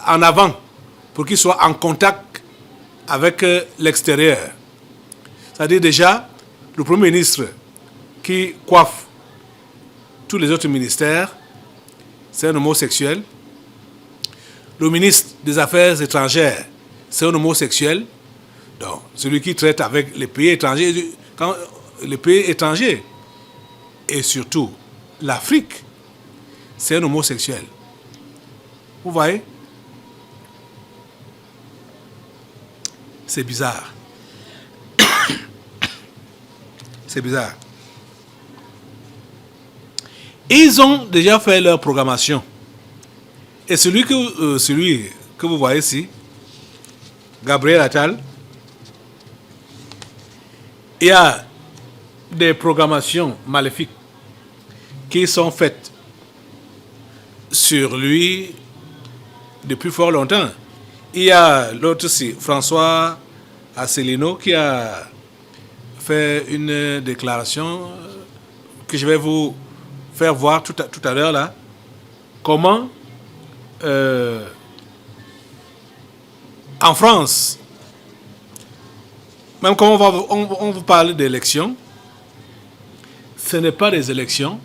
S2: en avant, pour qu'ils soient en contact avec l'extérieur. C'est-à-dire déjà, le Premier ministre qui coiffe tous les autres ministères, c'est un homosexuel. Le ministre des Affaires étrangères, c'est un homosexuel. Donc, celui qui traite avec les pays étrangers, et surtout l'Afrique, c'est un homosexuel. Vous voyez? C'est bizarre. C'est bizarre. Ils ont déjà fait leur programmation. Et celui que vous voyez ici, Gabriel Attal, il y a des programmations maléfiques qui sont faites sur lui depuis fort longtemps. Il y a l'autre aussi, François Asselineau, qui a fait une déclaration que je vais vous faire voir tout à l'heure là. Comment en France, même quand on vous parle d'élections, ce n'est pas des élections,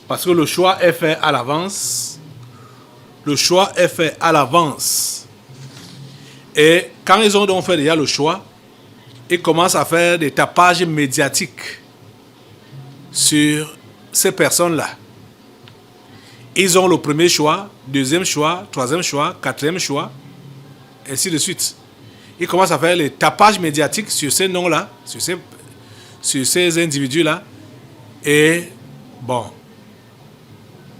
S2: parce que le choix est fait à l'avance. Le choix est fait à l'avance. Et quand ils ont donc fait déjà le choix, ils commencent à faire des tapages médiatiques sur ces personnes-là. Ils ont le premier choix, deuxième choix, troisième choix, quatrième choix, ainsi de suite. Ils commencent à faire les tapages médiatiques sur ces noms-là, sur ces individus-là. Et bon,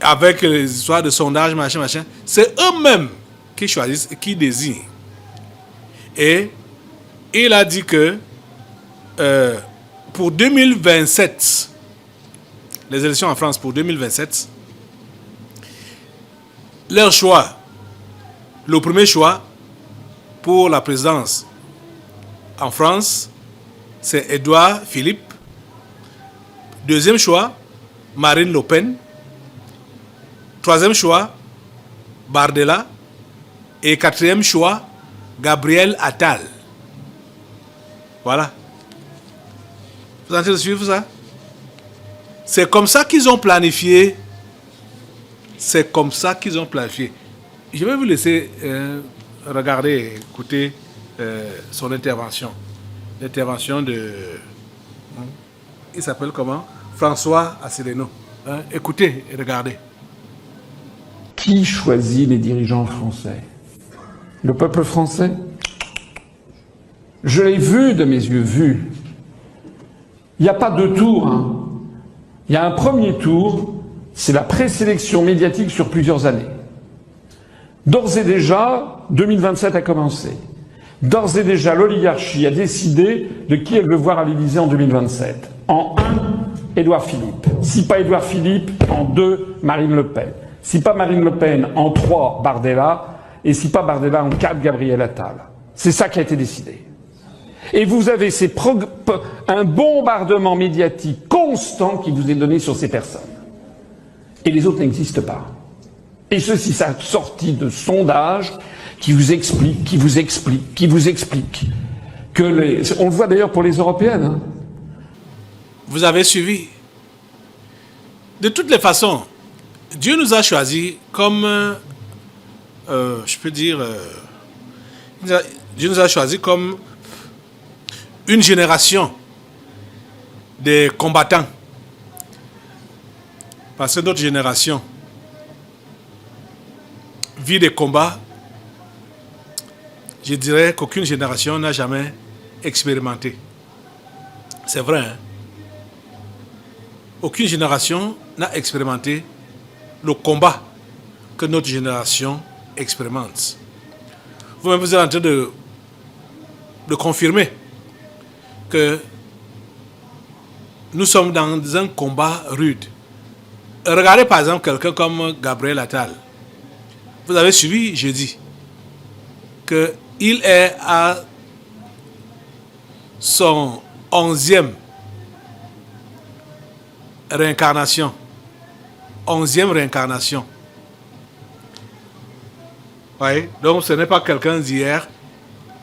S2: avec les histoires de sondage, machin, c'est eux-mêmes qui choisissent, qui désignent. Et il a dit que pour 2027, les élections en France pour 2027, leur choix, le premier choix pour la présidence en France, c'est Édouard Philippe. Deuxième choix, Marine Le Pen. Troisième choix, Bardella. Et quatrième choix, Gabriel Attal. Voilà. Vous êtes en train de suivre ça? C'est comme ça qu'ils ont planifié. C'est comme ça qu'ils ont planifié. Je vais vous laisser regarder, écouter son intervention. L'intervention de... il s'appelle comment? François Asselineau. Écoutez et regardez.
S8: Qui choisit les dirigeants français? Le peuple français? Je l'ai vu de mes yeux, vu. Il n'y a pas deux tours. Hein. Il y a un premier tour, c'est la présélection médiatique sur plusieurs années. D'ores et déjà, 2027 a commencé. D'ores et déjà, l'oligarchie a décidé de qui elle veut voir à l'Élysée en 2027. En 1, Édouard Philippe. Si pas Édouard Philippe, en 2, Marine Le Pen. Si pas Marine Le Pen, en 3, Bardella. Et si pas Bardella, en 4, Gabriel Attal. C'est ça qui a été décidé. Et vous avez un bombardement médiatique constant qui vous est donné sur ces personnes. Et les autres n'existent pas. Et ceci, ça a sorti de sondages qui vous expliquent que on le voit d'ailleurs pour les européennes. Hein.
S2: Vous avez suivi. De toutes les façons, Dieu nous a choisis comme, Dieu nous a choisis comme une génération de combattants. Parce que notre génération vit des combats, je dirais qu'aucune génération n'a jamais expérimenté. C'est vrai, hein? Aucune génération n'a expérimenté le combat que notre génération expérimente. Vous-même, vous êtes en train de confirmer que nous sommes dans un combat rude. Regardez par exemple quelqu'un comme Gabriel Attal. Vous avez suivi jeudi qu'il est à son 11e réincarnation. 11e réincarnation. Oui, donc ce n'est pas quelqu'un d'hier.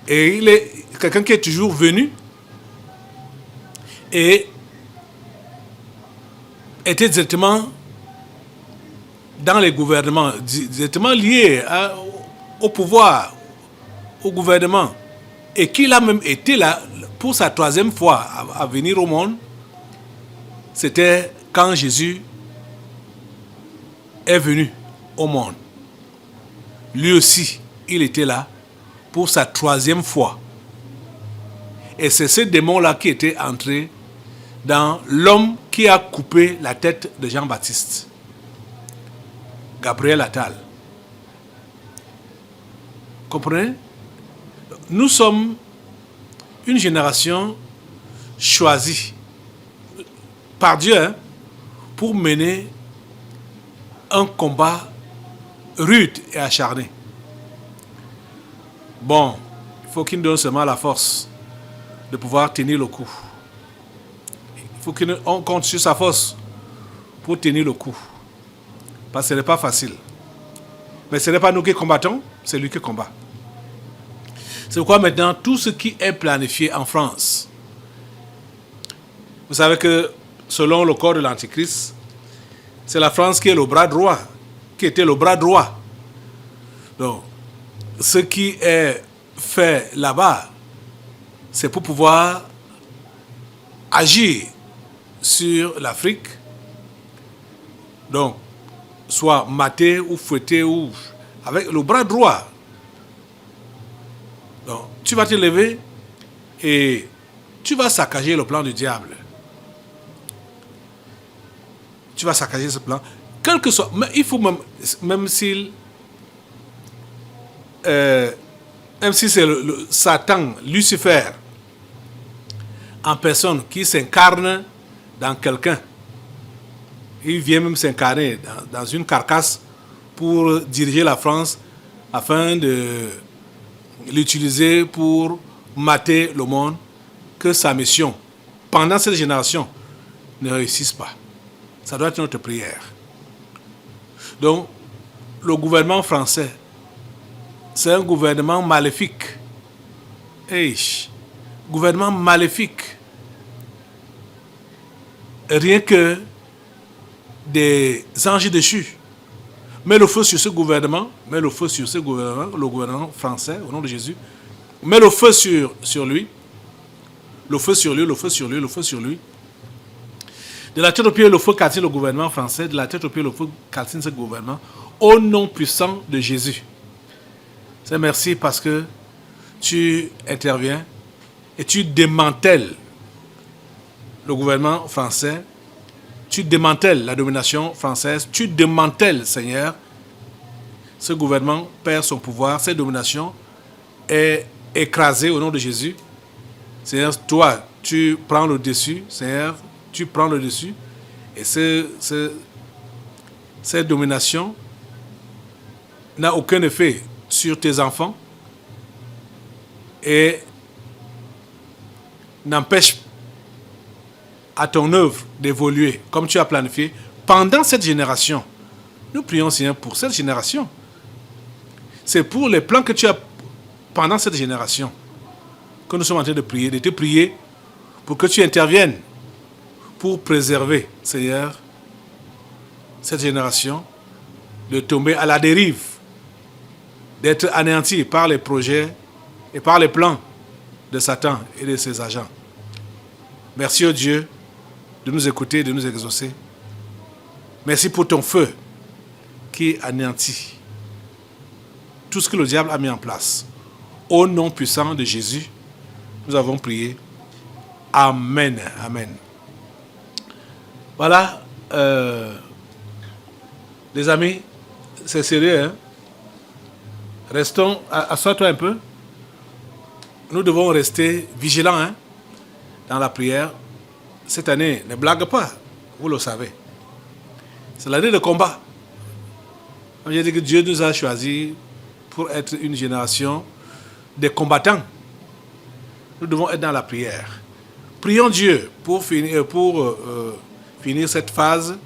S2: Et il est quelqu'un qui est toujours venu et était directement dans les gouvernements, directement lié au pouvoir, au gouvernement, et qu'il a même été là pour sa 3e fois à venir au monde. C'était quand Jésus est venu au monde. Lui aussi, il était là pour sa 3e fois. Et c'est ce démon-là qui était entré dans l'homme qui a coupé la tête de Jean-Baptiste. Gabriel Attal. Comprenez? Nous sommes une génération choisie par Dieu, hein, pour mener un combat rude et acharné. Bon, il faut qu'il nous donne seulement la force de pouvoir tenir le coup. Il faut qu'on compte sur sa force pour tenir le coup. Parce que ce n'est pas facile. Mais ce n'est pas nous qui combattons, c'est lui qui combat. C'est pourquoi maintenant, tout ce qui est planifié en France, vous savez que selon le corps de l'Antichrist, c'est la France qui est le bras droit, qui était le bras droit. Donc, ce qui est fait là-bas, c'est pour pouvoir agir sur l'Afrique. Donc, soit mater ou fouetter ou avec le bras droit. Donc, tu vas te lever et tu vas saccager le plan du diable. Tu vas saccager ce plan. Quel que soit, mais il faut même si c'est le Satan, Lucifer, en personne qui s'incarne dans quelqu'un. Il vient même s'incarner dans une carcasse pour diriger la France afin de l'utiliser pour mater le monde, que sa mission, pendant cette génération, ne réussisse pas. Ça doit être notre prière. Donc, le gouvernement français, c'est un gouvernement maléfique. Gouvernement maléfique. Rien que des anges déchus. Mets le feu sur ce gouvernement, le gouvernement français, au nom de Jésus. Mets le feu sur lui. Le feu sur lui. De la tête aux pieds, le feu calcine le gouvernement français. De la tête aux pieds, le feu calcine ce gouvernement. Au nom puissant de Jésus. C'est merci parce que tu interviens et tu démantèles le gouvernement français, tu démantèles la domination française, tu démantèles, Seigneur, ce gouvernement perd son pouvoir, cette domination est écrasée au nom de Jésus. Seigneur, toi, tu prends le dessus, Seigneur, tu prends le dessus, et cette domination n'a aucun effet sur tes enfants et n'empêche à ton œuvre d'évoluer comme tu as planifié pendant cette génération. Nous prions, Seigneur, pour cette génération. C'est pour les plans que tu as pendant cette génération que nous sommes en train de prier, de te prier pour que tu interviennes pour préserver, Seigneur, cette génération de tomber à la dérive, d'être anéantie par les projets et par les plans de Satan et de ses agents. Merci, oh Dieu, de nous écouter, de nous exaucer. Merci pour ton feu qui anéantit tout ce que le diable a mis en place. Au nom puissant de Jésus, nous avons prié. Amen. Amen. Voilà, les amis, c'est sérieux, hein? Restons, assois-toi un peu. Nous devons rester vigilants, hein, dans la prière. Cette année, ne blague pas, vous le savez. C'est l'année de combat. J'ai dit que Dieu nous a choisis pour être une génération de combattants. Nous devons être dans la prière. Prions Dieu pour finir cette phase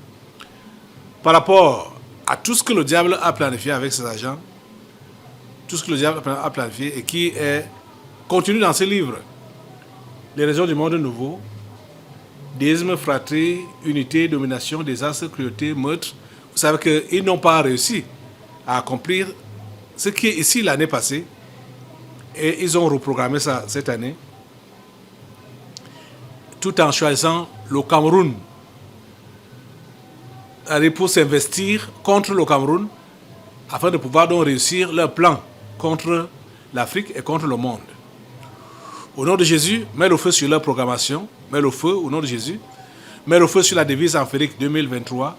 S2: par rapport à tout ce que le diable a planifié avec ses agents, tout ce que le diable a planifié et qui est contenu dans ce livre. Les raisons du monde nouveau, déisme, fratrie, unité, domination, désastre, cruauté, meurtre. Vous savez qu'ils n'ont pas réussi à accomplir ce qui est ici l'année passée et ils ont reprogrammé ça cette année tout en choisissant le Cameroun pour s'investir contre le Cameroun afin de pouvoir donc réussir leur plan contre l'Afrique et contre le monde. Au nom de Jésus, mets le feu sur leur programmation, mets le feu au nom de Jésus, mets le feu sur la devise Afrique 2023,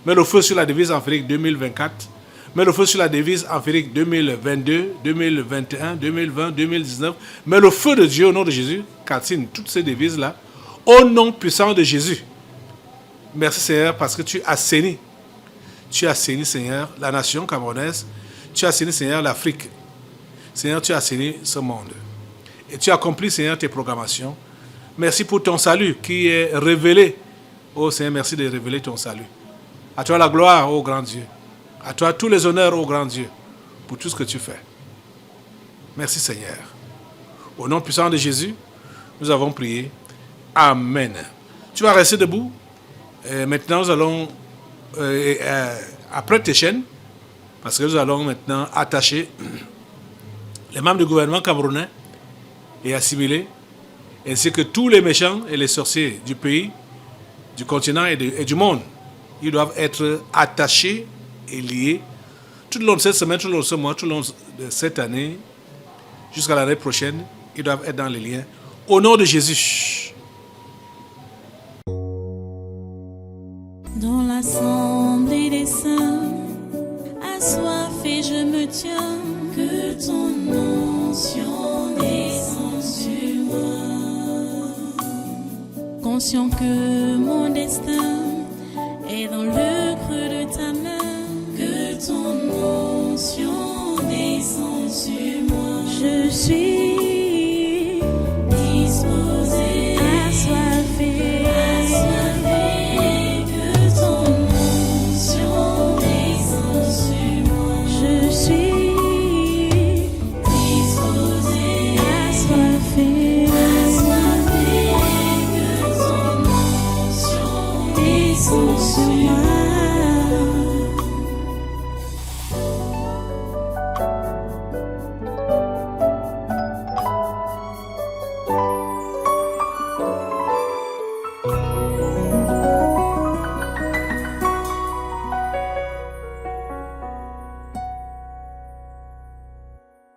S2: mets le feu sur la devise Afrique 2024, mets le feu sur la devise Afrique 2022, 2021, 2020, 2019, mets le feu de Dieu au nom de Jésus, Catine, toutes ces devises-là, au nom puissant de Jésus. Merci Seigneur parce que tu assainis, Seigneur, la nation camerounaise, tu assainis Seigneur l'Afrique, Seigneur, tu assainis ce monde. Et tu accomplis, Seigneur, tes programmations. Merci pour ton salut qui est révélé. Oh Seigneur, merci de révéler ton salut. À toi la gloire, ô grand Dieu. À toi tous les honneurs, ô grand Dieu, pour tout ce que tu fais. Merci Seigneur. Au nom puissant de Jésus, nous avons prié. Amen. Tu vas rester debout. Et maintenant, nous allons, après tes chaînes, parce que nous allons maintenant attacher les membres du gouvernement camerounais et assimilés, ainsi que tous les méchants et les sorciers du pays, du continent et du monde. Ils doivent être attachés et liés tout le long de cette semaine, tout le long de ce mois, tout le long de cette année, jusqu'à l'année prochaine. Ils doivent être dans les liens. Au nom de Jésus.
S1: Dans l'assemblée des saints, assoiffé je me tiens, que ton onction descende sur moi. Conscient que mon destin est dans le creux de ta main, que ton onction descende sur moi. Je suis